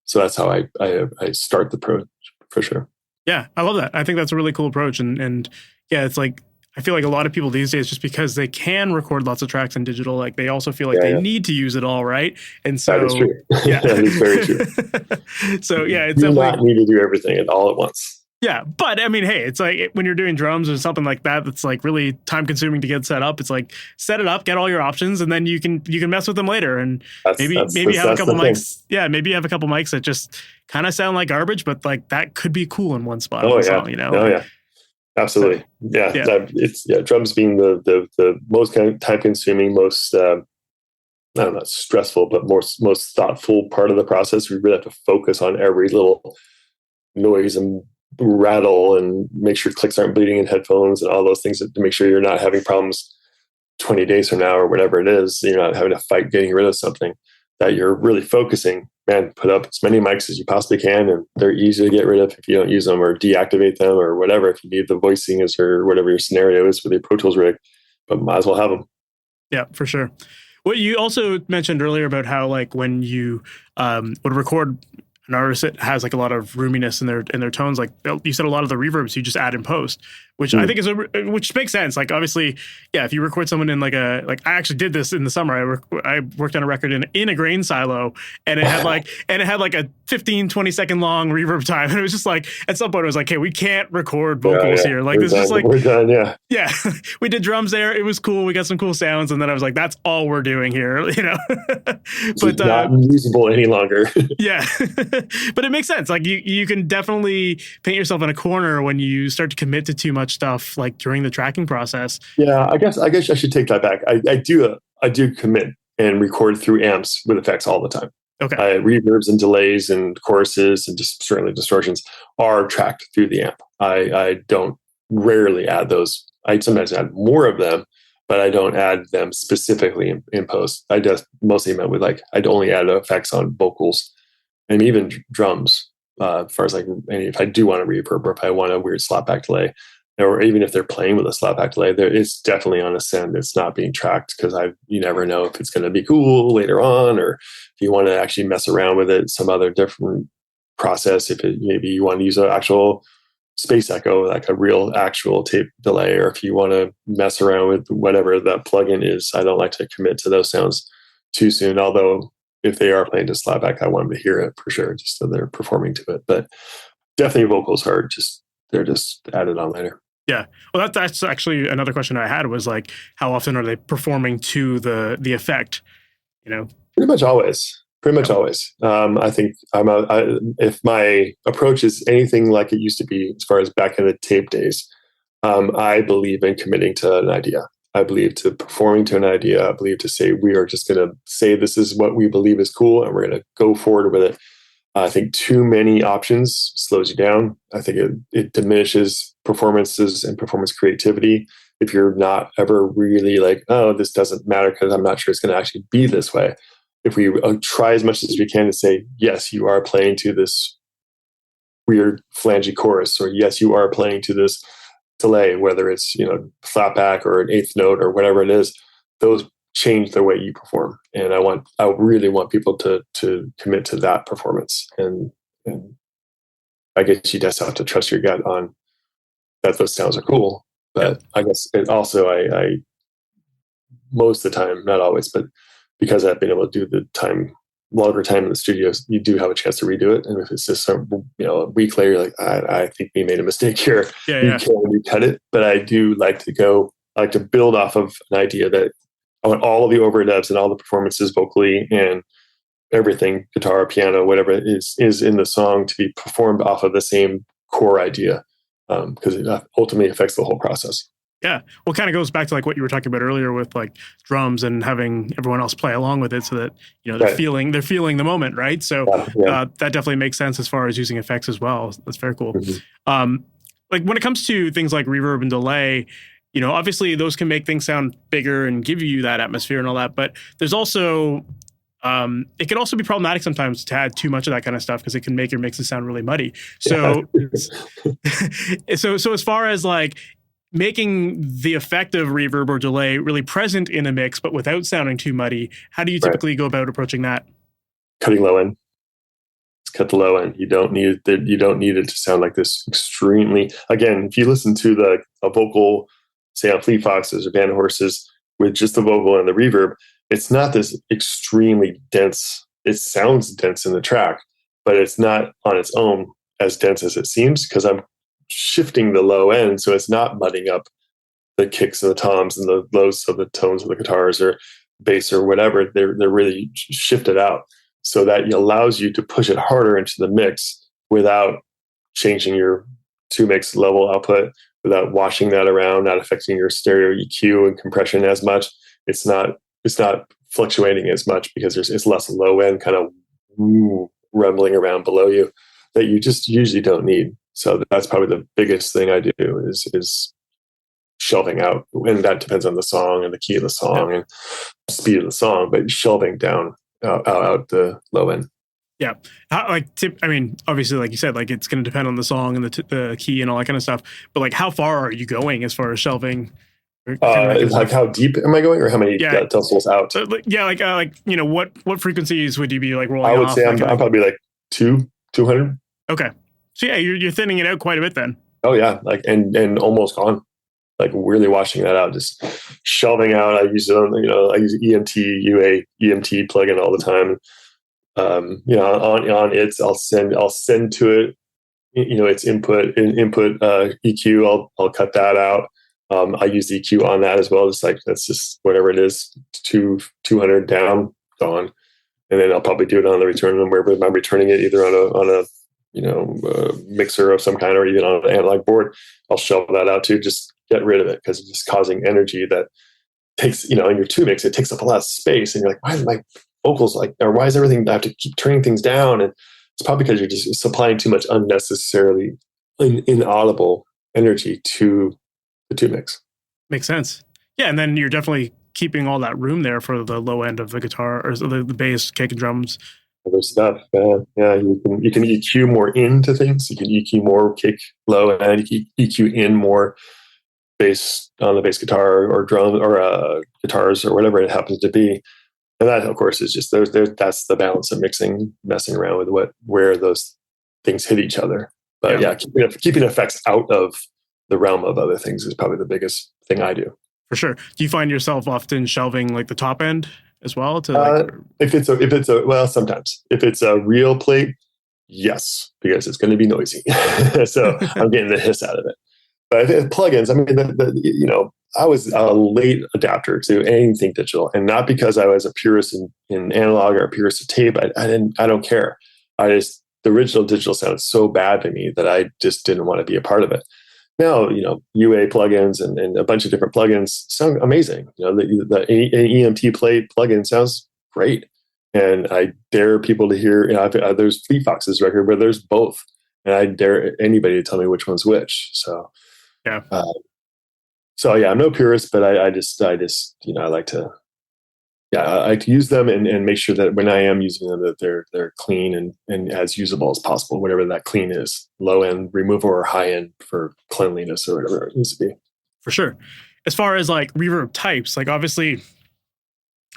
So that's how I start the approach, for sure. Yeah, I love that. I think that's a really cool approach. And yeah, it's like, I feel like a lot of people these days, just because they can record lots of tracks in digital, like they also feel like they need to use it all, right? And so, that is true. Yeah, that is very true. So yeah, it's definitely not need to do everything all at once. Yeah, but I mean, hey, it's like when you're doing drums or something like that, that's like really time consuming to get set up. It's like set it up, get all your options, and then you can mess with them later. And maybe you have a couple mics. Yeah, maybe you have a couple mics that just kind of sound like garbage, but like that could be cool in one spot. Oh yeah, song, Oh yeah, absolutely. So, drums being the most kind of time consuming, most I don't know, stressful, but most thoughtful part of the process. We really have to focus on every little noise and rattle and make sure clicks aren't bleeding in headphones and all those things to make sure you're not having problems 20 days from now or whatever it is. You're not having to fight getting rid of something, that you're really focusing. Man, put up as many mics as you possibly can, and they're easy to get rid of if you don't use them, or deactivate them or whatever if you need the voicing is, or whatever your scenario is with your Pro Tools rig, but might as well have them. Yeah, for sure. What you also mentioned earlier about how like when you would record an artist that has like a lot of roominess in their tones, like you said, a lot of the reverbs you just add in post, which I think which makes sense. Like obviously, yeah, if you record someone in I actually did this in the summer. I worked on a record in a grain silo, and it had like a 15, 20 second long reverb time, and it was just like at some point it was like, hey, we can't record vocals here. Like this is like we're done. Yeah, we did drums there. It was cool. We got some cool sounds, and then I was like, that's all we're doing here, But it's not usable any longer. Yeah. But it makes sense. Like you can definitely paint yourself in a corner when you start to commit to too much stuff, like during the tracking process. Yeah, I guess I should take that back. I do commit and record through amps with effects all the time. Okay. Reverbs and delays and choruses and just certainly distortions are tracked through the amp. I don't rarely add those. I sometimes add more of them, but I don't add them specifically in post. I just mostly meant with I'd only add effects on vocals and even drums. As far as if I do want a reverb or if I want a weird slapback delay, or even if they're playing with a slapback delay, it's definitely on a send. It's not being tracked because you never know if it's going to be cool later on, or if you want to actually mess around with it, some other different process. If maybe you want to use an actual space echo, like a real actual tape delay, or if you want to mess around with whatever that plugin is. I don't like to commit to those sounds too soon. Although if they are playing to slapback, I want them to hear it for sure, just so they're performing to it. But definitely vocals are they're just added on later. Yeah. Well, that's actually another question I had was like, how often are they performing to the effect? Pretty much always. I think if my approach is anything like it used to be, as far as back in the tape days, I believe in committing to an idea. I believe to performing to an idea. I believe to say we are just going to say this is what we believe is cool, and we're going to go forward with it. I think too many options slows you down. I think it diminishes performances and performance creativity if you're not ever really like, oh, this doesn't matter because I'm not sure it's going to actually be this way. If we try as much as we can to say, yes, you are playing to this weird flangy chorus, or yes, you are playing to this delay, whether it's flatback or an eighth note or whatever it is, those change the way you perform. And I really want people to commit to that performance. And I guess you just have to trust your gut on that those sounds are cool. But I guess it also I most of the time, not always, but because I've been able to do longer time in the studios, you do have a chance to redo it. And if it's just a week later, you're like, I think we made a mistake here. You can recut it. But I do like to build off of an idea that I want all of the overdubs and all the performances vocally and everything, guitar, piano, whatever it is in the song, to be performed off of the same core idea, because it ultimately affects the whole process. Yeah. Well, it kind of goes back to like what you were talking about earlier with like drums and having everyone else play along with it so that, they're feeling the moment. Right. So that definitely makes sense as far as using effects as well. That's very cool. Mm-hmm. Like when it comes to things like reverb and delay, obviously those can make things sound bigger and give you that atmosphere and all that. But there's also, it can also be problematic sometimes to add too much of that kind of stuff because it can make your mixes sound really muddy. So, so as far as like making the effect of reverb or delay really present in a mix, but without sounding too muddy, how do you typically go about approaching that? Cutting low end. Just cut the low end. You don't need it to sound like this extremely. Again, if you listen to a vocal, say on Fleet Foxes or Band of Horses, with just the vocal and the reverb, it's not this extremely dense. It sounds dense in the track, but it's not on its own as dense as it seems because I'm shifting the low end, so it's not mudding up the kicks and the toms and the lows of the tones of the guitars or bass or whatever. They're really shifted out, so that allows you to push it harder into the mix without changing your 2-mix level output, without washing that around, not affecting your stereo EQ and compression as much. It's not fluctuating as much because it's less low end kind of rumbling around below you that you just usually don't need. So that's probably the biggest thing I do is shelving out, and that depends on the song and the key of the song and speed of the song, but shelving down out the low end. Yeah. Obviously, like you said, like it's going to depend on the song and the key and all that kind of stuff. But like, how far are you going as far as shelving? Like how deep am I going, or how many decibels out? What frequencies would you be like rolling? I would say I'm probably like 200. Okay. So yeah, you're thinning it out quite a bit then. Oh yeah, like and almost gone. Like really washing that out, just shelving out. I use it on I use EMT plugin all the time. On its I'll send to it its input EQ. I'll cut that out. I use the EQ on that as well. Just like that's just whatever it is, 200 down, gone, and then I'll probably do it on the return wherever I'm returning it, either on a mixer of some kind or even on an analog board. I'll shelve that out too. Just get rid of it because it's just causing energy that takes in your 2-mix. It takes up a lot of space, and you're like, why is my vocals or why is everything? I have to keep turning things down, and it's probably because you're just supplying too much unnecessarily inaudible energy to the 2-mix. Makes sense. Yeah, and then you're definitely keeping all that room there for the low end of the guitar or the bass, kick, and drums. other stuff. Yeah, you can EQ more into things. You can EQ more kick low, and you can EQ in more bass on the bass guitar or drum or guitars or whatever it happens to be. And that, of course, is just that's the balance of messing around with where those things hit each other. But yeah, keeping effects out of the realm of other things is probably the biggest thing I do. For sure. Do you find yourself often shelving like the top end as well to like? If it's a well, sometimes if it's a real plate, yes, because it's going to be noisy. So I'm getting the hiss out of it. But plugins, I mean, I was a late adapter to anything digital, and not because I was a purist in analog or a purist of tape. I don't care. The original digital sounds so bad to me that I just didn't want to be a part of it. Now, UA plugins and a bunch of different plugins sound amazing. The EMT plate plugin sounds great. And I dare people to hear, there's Fleet Fox's record where there's both. And I dare anybody to tell me which one's which. So, yeah. I'm no purist, but I just I like to, I like to use them and make sure that when I am using them, that they're clean and as usable as possible, whatever that clean is, low end removal or high end for cleanliness or whatever it needs to be. For sure. As far as like reverb types, like obviously,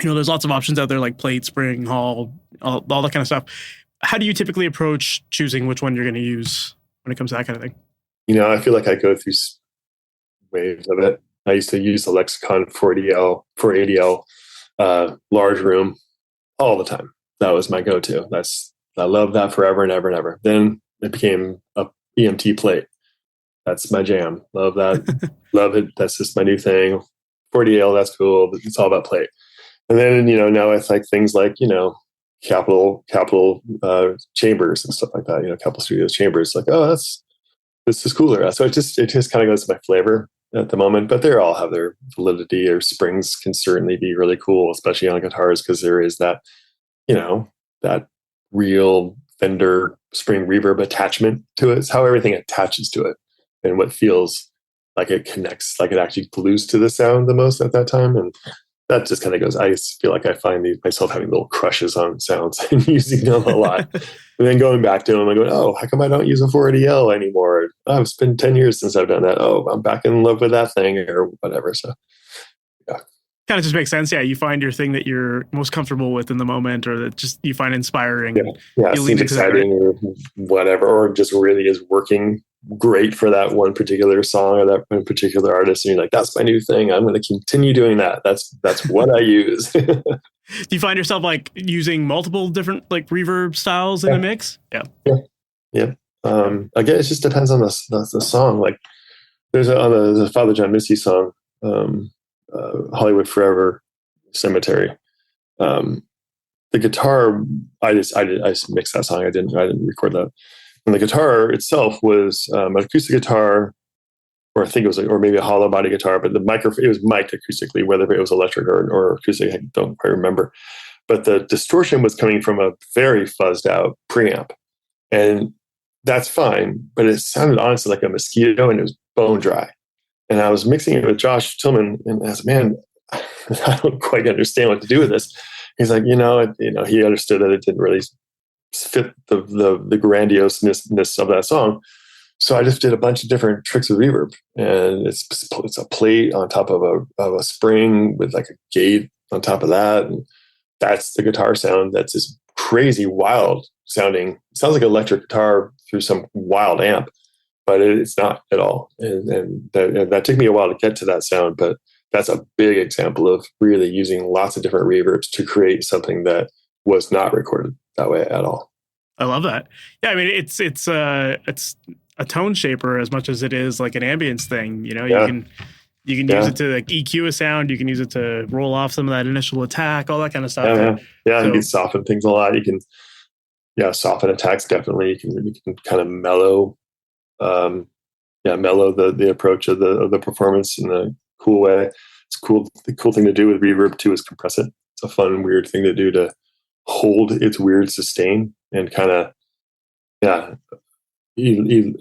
there's lots of options out there like plate, spring, hall, all that kind of stuff. How do you typically approach choosing which one you're going to use when it comes to that kind of thing? I feel like I go through waves of it. I used to use the Lexicon 480L large room all the time. That was my go-to. I love that forever and ever and ever. Then it became a EMT plate. That's my jam. Love that. Love it. That's just my new thing. 40L, that's cool. It's all about plate. And then, now it's like things like, Capitol chambers and stuff like that, Capitol Studios chambers. Like, oh, this is cooler. So it just kind of goes to my flavor at the moment, but they all have their validity. Or springs can certainly be really cool, especially on guitars, because there is that, that real Fender spring reverb attachment to it. It's how everything attaches to it and what feels like it connects, like it actually glues to the sound the most at that time. And that just kind of goes, I feel like I find myself having little crushes on sounds and using them a lot. And then going back to them and going, oh, how come I don't use a 480L anymore? Oh, it's been 10 years since I've done that. Oh, I'm back in love with that thing or whatever. So, yeah. Kind of just makes sense. Yeah, you find your thing that you're most comfortable with in the moment, or that just you find inspiring. Yeah, seems exciting or whatever, or just really is working great for that one particular song or that one particular artist. And you're like, that's my new thing. I'm going to continue doing that. That's what I use. Do you find yourself like using multiple different like reverb styles in a mix? Yeah. Again, it just depends on the song. Like there's a Father John Misty song, Hollywood Forever Cemetery. The guitar, I mixed that song. I didn't record that. And the guitar itself was an acoustic guitar, or I think it was, or maybe a hollow body guitar, but the microphone, it was mic'd acoustically, whether it was electric or acoustic, I don't quite remember. But the distortion was coming from a very fuzzed out preamp. And that's fine, but it sounded honestly like a mosquito and it was bone dry. And I was mixing it with Josh Tillman and I said, man, I don't quite understand what to do with this. He's like, he understood that it didn't really fit the grandioseness of that song. So I just did a bunch of different tricks with reverb, and it's a plate on top of a spring with like a gate on top of that. And that's the guitar sound. That's this crazy, wild sounding. It sounds like an electric guitar through some wild amp, but it's not at all. And that took me a while to get to that sound, but that's a big example of really using lots of different reverbs to create something that was not recorded that way at all. I love that. Yeah, I mean it's a tone shaper as much as it is like an ambience thing. You can use it to like EQ a sound. You can use it to roll off some of that initial attack, all that kind of stuff. So, you can soften things a lot. You can soften attacks definitely. You can kind of mellow the approach of the performance in a cool way. It's cool. The cool thing to do with reverb too is compress it. It's a fun, weird thing to do to hold its weird sustain and kind of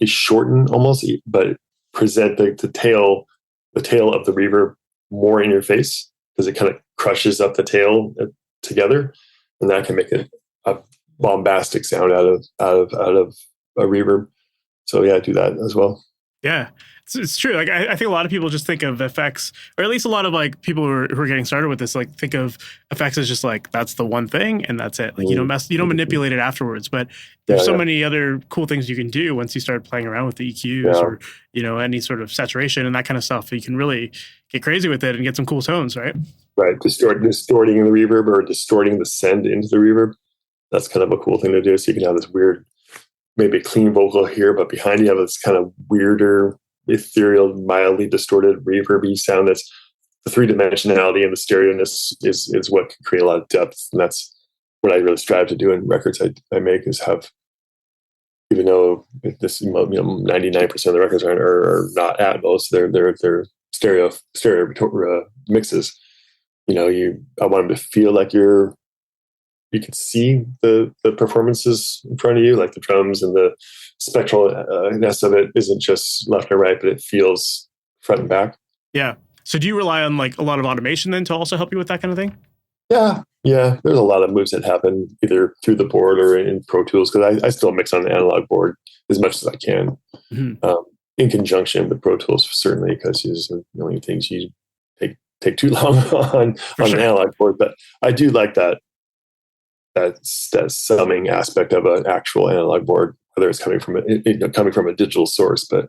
shorten almost, but present the tail of the reverb more in your face, because it kind of crushes up the tail together, and that can make it a bombastic sound out of a reverb. So yeah, I do that as well. Yeah, it's true. Like I think a lot of people just think of effects, or at least a lot of like people who are getting started with this, like think of effects as just like that's the one thing and that's it. Like you don't manipulate it afterwards. But there's so many other cool things you can do once you start playing around with the EQs or any sort of saturation and that kind of stuff. You can really get crazy with it and get some cool tones, right? Right, distorting the reverb or distorting the send into the reverb. That's kind of a cool thing to do. So you can have this weird, maybe a clean vocal here, but behind you have this kind of weirder, ethereal, mildly distorted, reverby sound. That's the three-dimensionality and the stereo-ness is what can create a lot of depth. And that's what I really strive to do in records I make, is have, even though this 99% of the records are not Atmos, they're stereo mixes. I want them to feel like you can see the performances in front of you, like the drums, and the spectralness of it isn't just left and right, but it feels front and back. Yeah. So do you rely on like a lot of automation then to also help you with that kind of thing? Yeah. There's a lot of moves that happen either through the board or in Pro Tools, because I still mix on the analog board as much as I can, in conjunction with Pro Tools, certainly, because there's a million things you take too long on an analog board. But I do like that summing aspect of an actual analog board, whether it's coming from a digital source, but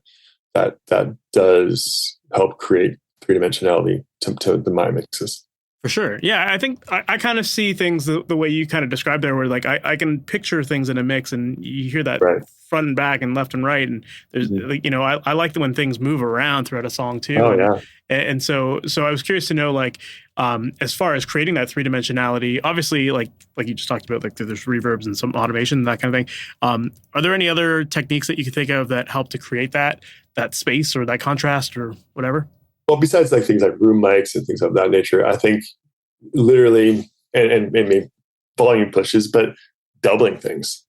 that does help create three-dimensionality to my mixes. For sure. Yeah, I think I kind of see things the way you kind of described there, where like I can picture things in a mix and you hear that front and back and left and right. And there's I like when things move around throughout a song too. And so I was curious to know, like, as far as creating that three-dimensionality, obviously like you just talked about, like there's reverbs and some automation, that kind of thing. Are there any other techniques that you could think of that help to create that space or that contrast or whatever? Well, besides like things like room mics and things of that nature, I think literally and maybe volume pushes, but doubling things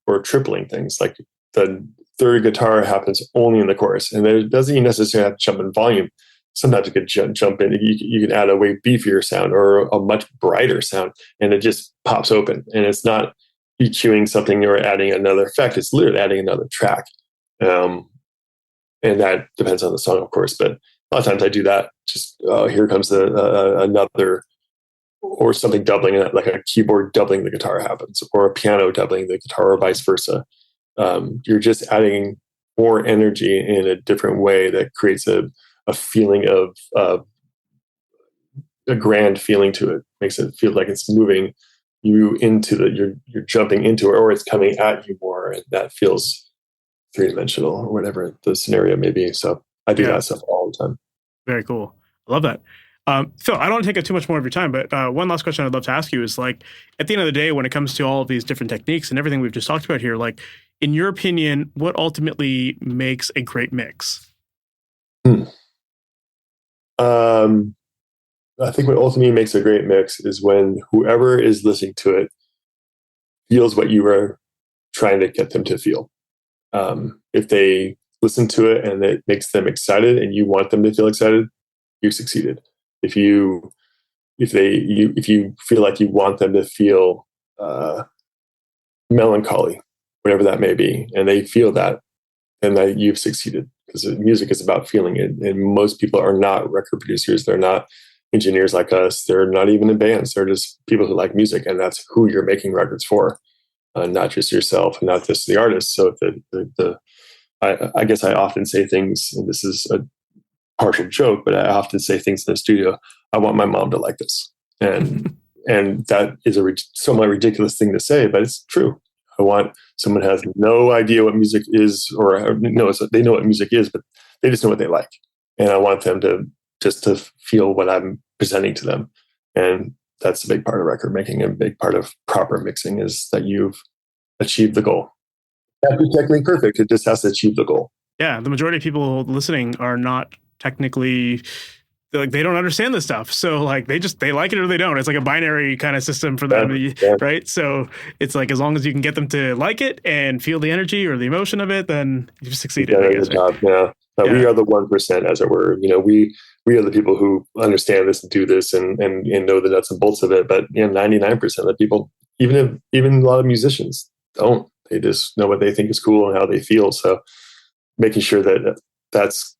or tripling things. Like the third guitar happens only in the chorus, and it doesn't even necessarily have to jump in volume. Sometimes you could jump in. You can add a way beefier sound or a much brighter sound, and it just pops open. And it's not EQing something or adding another effect. It's literally adding another track. And that depends on the song, of course, but a lot of times I do that. Just here comes another, or something doubling, like a keyboard doubling the guitar happens, or a piano doubling the guitar, or vice versa. You're just adding more energy in a different way that creates a feeling of a grand feeling to it. Makes it feel like it's moving you into you're jumping into it, or it's coming at you more, and that feels three-dimensional, or whatever the scenario may be. So I do that stuff all the time. Very cool. I love that. Phil, I don't want to take up too much more of your time, but one last question I'd love to ask you is, like, at the end of the day, when it comes to all of these different techniques and everything we've just talked about here, like, in your opinion, what ultimately makes a great mix? I think what ultimately makes a great mix is when whoever is listening to it feels what you are trying to get them to feel. If they listen to it and it makes them excited and you want them to feel excited, you succeeded. If you feel like you want them to feel melancholy, whatever that may be, and they feel that, then that you've succeeded, because music is about feeling it. And most people are not record producers. They're not engineers like us. They're not even in bands. They're just people who like music, and that's who you're making records for, not just yourself, not just the artist. So I guess I often say things, and this is a partial joke, but I often say things in the studio. I want my mom to like this, and that is a somewhat ridiculous thing to say, but it's true. I want someone who has no idea what music is, or no, they know what music is, but they just know what they like, and I want them to feel what I'm presenting to them. And that's a big part of record making, and a big part of proper mixing, is that you've achieved the goal. That's technically perfect. It just has to achieve the goal. Yeah, the majority of people listening are not technically, like, they don't understand this stuff. So like they like it or they don't. It's like a binary kind of system for them, right? So it's like, as long as you can get them to like it and feel the energy or the emotion of it, then you've succeeded. I guess, right? We are the 1%, as it were. We are the people who understand this and do this and know the nuts and bolts of it. But 99% of the people, even a lot of musicians don't. They just know what they think is cool and how they feel. So making sure that that's,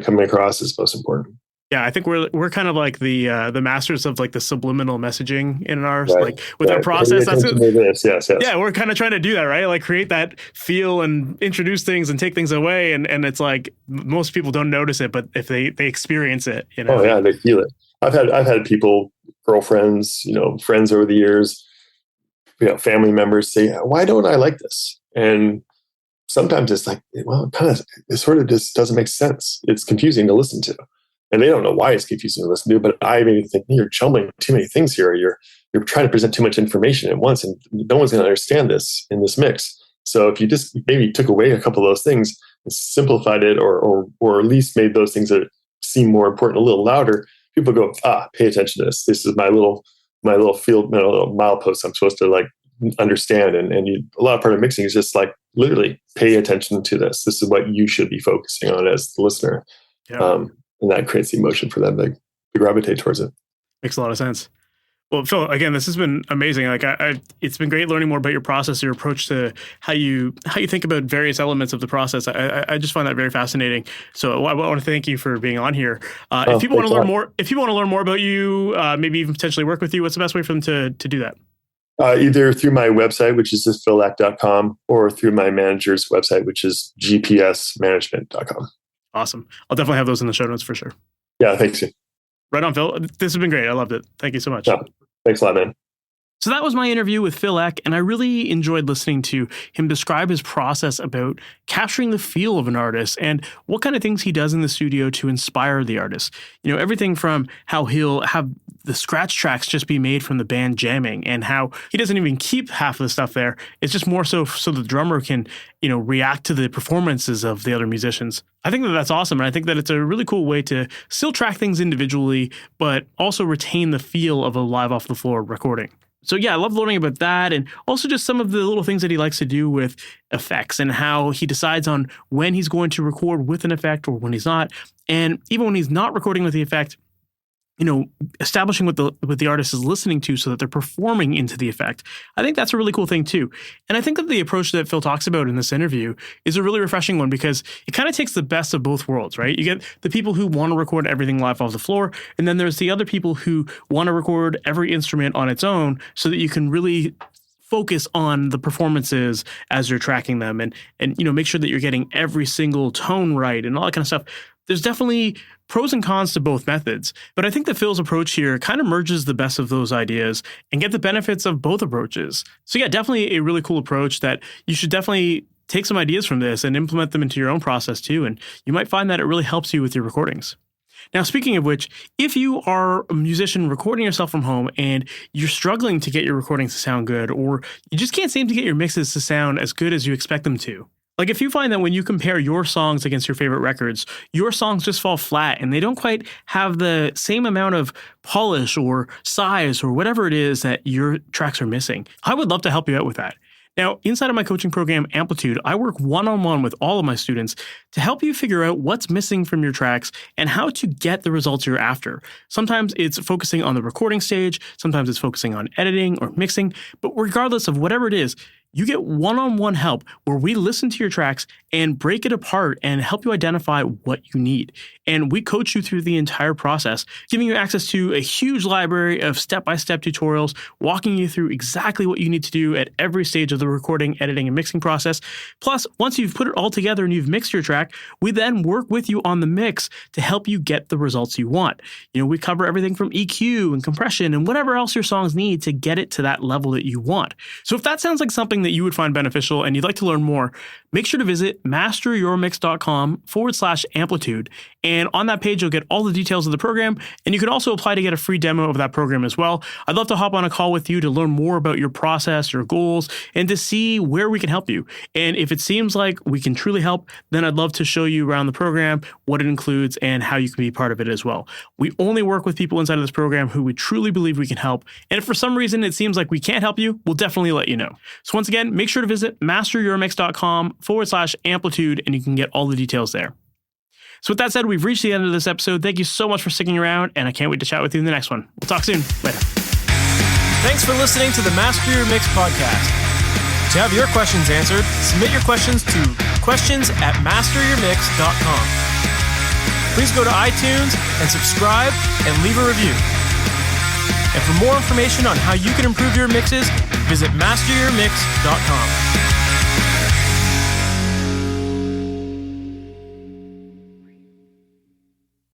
coming across is most important. Yeah, I think we're kind of like the masters of like the subliminal messaging in ours, Right, like with our process. That's it. Yes. Yeah, we're kind of trying to do that, right? Like create that feel and introduce things and take things away, and it's like most people don't notice it, but if they experience it, Oh yeah, they feel it. I've had people, girlfriends, friends over the years, family members say, "Why don't I like this?" And sometimes it's like, well, it sort of just doesn't make sense. It's confusing to listen to. And they don't know why it's confusing to listen to, but I maybe think you're jumbling too many things here. You're trying to present too much information at once, and no one's going to understand this in this mix. So if you just maybe took away a couple of those things and simplified it, or at least made those things that seem more important a little louder, people go, pay attention to this. This is my little field, my little milepost I'm supposed to like understand. And a lot of part of mixing is just like literally pay attention to this. This is what you should be focusing on as the listener. Yeah. And that creates the emotion for them to gravitate towards it. Makes a lot of sense. Well, Phil, again, this has been amazing. Like, it's been great learning more about your process, your approach to how you think about various elements of the process. I just find that very fascinating. So I want to thank you for being on here. If people want to learn more about you, maybe even potentially work with you, what's the best way for them to do that? Either through my website, which is just philack.com, or through my manager's website, which is gpsmanagement.com. Awesome. I'll definitely have those in the show notes for sure. Yeah, thanks. Right on, Phil. This has been great. I loved it. Thank you so much. Yeah, thanks a lot, man. So that was my interview with Phil Eck, and I really enjoyed listening to him describe his process about capturing the feel of an artist and what kind of things he does in the studio to inspire the artist. Everything from how he'll have the scratch tracks just be made from the band jamming, and how he doesn't even keep half of the stuff there. It's just more so the drummer can, react to the performances of the other musicians. I think that's awesome, and I think that it's a really cool way to still track things individually, but also retain the feel of a live off the floor recording. So yeah, I love learning about that, and also just some of the little things that he likes to do with effects and how he decides on when he's going to record with an effect or when he's not. And even when he's not recording with the effect, establishing what the artist is listening to so that they're performing into the effect. I think that's a really cool thing too. And I think that the approach that Phil talks about in this interview is a really refreshing one, because it kind of takes the best of both worlds, right? You get the people who want to record everything live off the floor, and then there's the other people who want to record every instrument on its own so that you can really focus on the performances as you're tracking them, and make sure that you're getting every single tone right and all that kind of stuff. There's definitely pros and cons to both methods, but I think that Phil's approach here kind of merges the best of those ideas and get the benefits of both approaches. So yeah, definitely a really cool approach that you should definitely take some ideas from this and implement them into your own process too, and you might find that it really helps you with your recordings. Now, speaking of which, if you are a musician recording yourself from home and you're struggling to get your recordings to sound good, or you just can't seem to get your mixes to sound as good as you expect them to, like if you find that when you compare your songs against your favorite records, your songs just fall flat and they don't quite have the same amount of polish or size or whatever it is that your tracks are missing, I would love to help you out with that. Now, inside of my coaching program, Amplitude, I work one-on-one with all of my students to help you figure out what's missing from your tracks and how to get the results you're after. Sometimes it's focusing on the recording stage, sometimes it's focusing on editing or mixing, but regardless of whatever it is, you get one-on-one help where we listen to your tracks and break it apart and help you identify what you need. And we coach you through the entire process, giving you access to a huge library of step-by-step tutorials, walking you through exactly what you need to do at every stage of the recording, editing, and mixing process. Plus, once you've put it all together and you've mixed your track, we then work with you on the mix to help you get the results you want. We cover everything from EQ and compression and whatever else your songs need to get it to that level that you want. So if that sounds like something that you would find beneficial and you'd like to learn more, make sure to visit masteryourmix.com/amplitude. And on that page, you'll get all the details of the program. And you can also apply to get a free demo of that program as well. I'd love to hop on a call with you to learn more about your process, your goals, and to see where we can help you. And if it seems like we can truly help, then I'd love to show you around the program, what it includes, and how you can be part of it as well. We only work with people inside of this program who we truly believe we can help. And if for some reason it seems like we can't help you, we'll definitely let you know. So once again, make sure to visit masteryourmix.com/amplitude, and you can get all the details there. So with that said, we've reached the end of this episode. Thank you so much for sticking around, and I can't wait to chat with you in the next one. We'll talk soon. Later. Thanks for listening to the Master Your Mix podcast. To have your questions answered, submit your questions to questions@masteryourmix.com. Please go to iTunes and subscribe and leave a review. And for more information on how you can improve your mixes, visit masteryourmix.com.